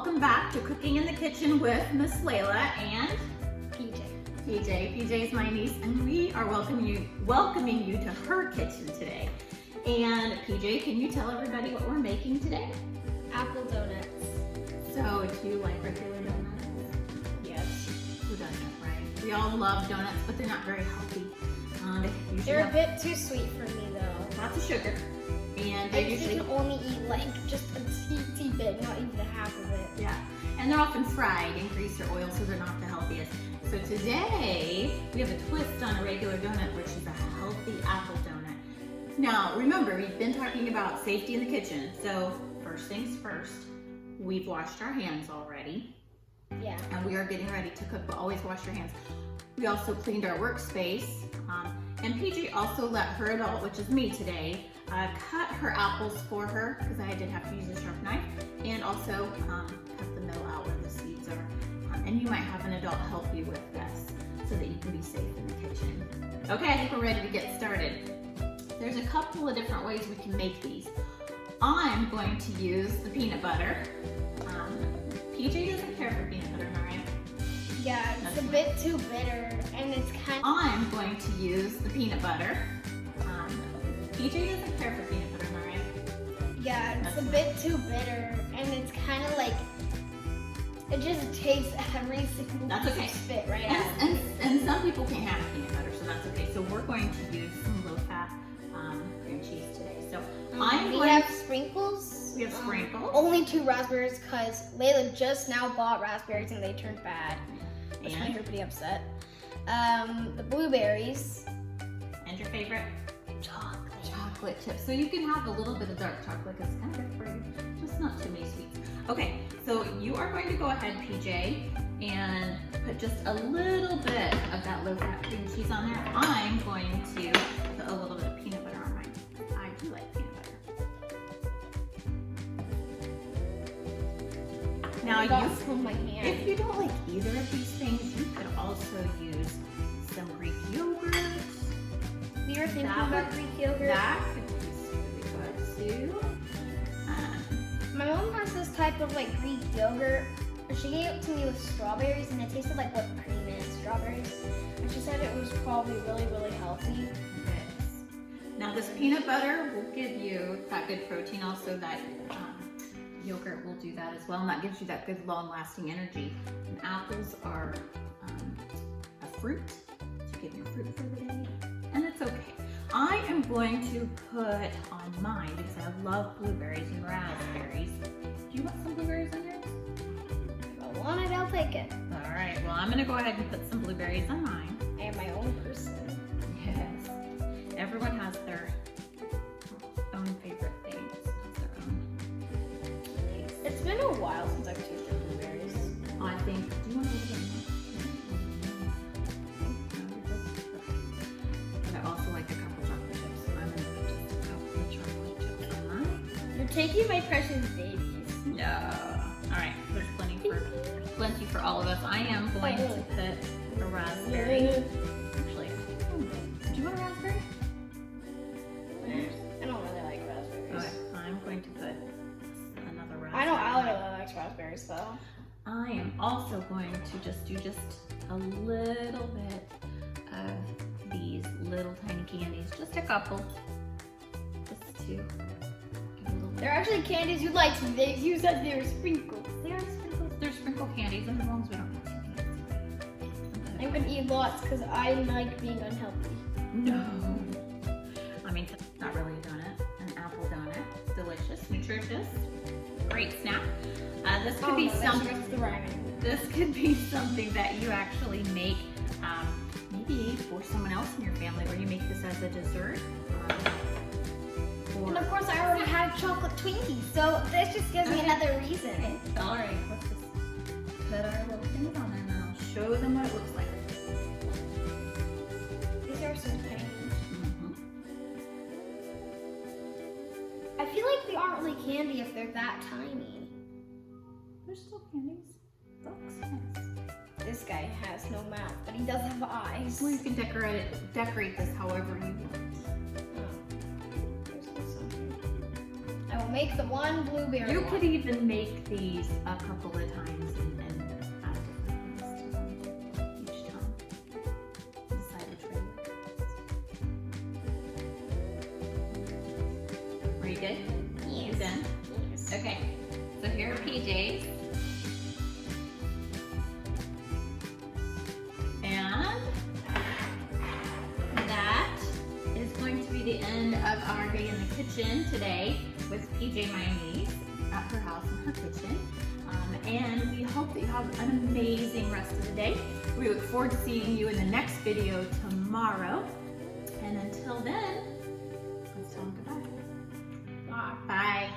welcome back to Cooking in the Kitchen with Miss Layla and PJ. PJ is my niece, and we are welcoming you to her kitchen today. And PJ, can you tell everybody what we're making today? Apple donuts. So, do you like regular donuts? Yes. Who doesn't, right? We all love donuts, but they're not very healthy. They're a bit too sweet for me though. Lots of sugar. And I usually can only eat like just a teensy bit, not even half of it. Yeah, and they're often fried in grease or oil, so they're not the healthiest. So today, we have a twist on a regular donut, which is a healthy apple donut. Now, remember, we've been talking about safety in the kitchen. So first things first, we've washed our hands already. Yeah. And we are getting ready to cook, but always wash your hands. We also cleaned our workspace. And PJ also let her adult, which is me today, cut her apples for her, because I did have to use a sharp knife, and also cut the middle out where the seeds are. And you might have an adult help you with this so that you can be safe in the kitchen. Okay, I think we're ready to get started. There's a couple of different ways we can make these. I'm going to use the peanut butter. PJ doesn't care for peanut butter, Mariah. Yeah, it's a bit too bitter, and it's kind of... I'm going to use the peanut butter. PJ doesn't care for peanut butter, Mariah. Yeah, it's a bit too bitter, and it's kind of like, it just tastes every single That's okay. spit right And, out. and some people can't have peanut butter, so that's okay. So we're going to use some low-fat cream cheese today. So We have sprinkles. We have sprinkles. Only 2 raspberries, because Layla just now bought raspberries and they turned bad, which made her pretty upset. The blueberries. And your favorite? Chocolate Chips. So you can have a little bit of dark chocolate because it's kind of good for you, just not too many sweets. Okay, so you are going to go ahead, PJ, and put just a little bit of that low-fat cream cheese on there. I'm going to put a little bit of peanut butter on mine. I do like peanut butter. Now, if you don't like either of these things, you could also use some Greek yogurt. We were thinking about Greek yogurt. That could taste really good too. My mom has this type of like Greek yogurt. She gave it to me with strawberries, and it tasted like whipped cream and strawberries. And she said it was probably really, really healthy. Yes. Now this peanut butter will give you that good protein. Also, that yogurt will do that as well, and that gives you that good, long-lasting energy. And apples are a fruit, so you get your fruit for the day. And it's okay. I am going to put on mine, because I love blueberries and raspberries. Do you want some blueberries on yours? If I want it, I'll take it. All right, well, I'm gonna go ahead and put some blueberries on mine. I am my own person. Yes. Everyone has their own favorite things. Their own. It's been a while since I've tasted blueberries. I think, do you want a little bit more? I also like a couple chocolate chips, so I'm gonna put just a couple of chocolate chips on mine. You're taking my precious babies. No. All right, there's plenty for all of us. I am going to put a raspberry. Actually, do you want a raspberry? I don't really like raspberries. Okay, I'm going to put another raspberry. I know Allie really likes raspberries though. I am also going to just do a little bit of these little tiny candies, just a couple, just to give a little bit. They're actually candies you like. You said they were sprinkles. They are sprinkles. They're sprinkle candies, and as long as we don't eat too many. I'm gonna eat lots because I like being unhealthy. No. I mean, it's not really a donut, an apple donut. Delicious, nutritious, great snack. This could be something. This could be something that you actually make, maybe for someone else in your family, or you make this as a dessert. And of course, I already had chocolate Twinkies, so this just gives me another reason. Okay. All right, let's just put our little things on there, and then I'll show them what it looks like. These are so tiny. I feel like they aren't really candy if they're that tiny. They're still candies. Looks nice. This guy has no mouth, but he does have eyes. Well, you can decorate this however you want. Oh. There's something. I I will make the one blueberry You one. could even make these a couple of times and add different things to them each time. Decide which way you go. Are you good? Yes. You done? Yes. Okay, so here are PJ's. And that is going to be the end of our day in the kitchen today with PJ Mayonnaise at her house in her kitchen. And we hope that you have an amazing rest of the day. We look forward to seeing you in the next video tomorrow. And until then, let's tell them goodbye. Bye. Bye.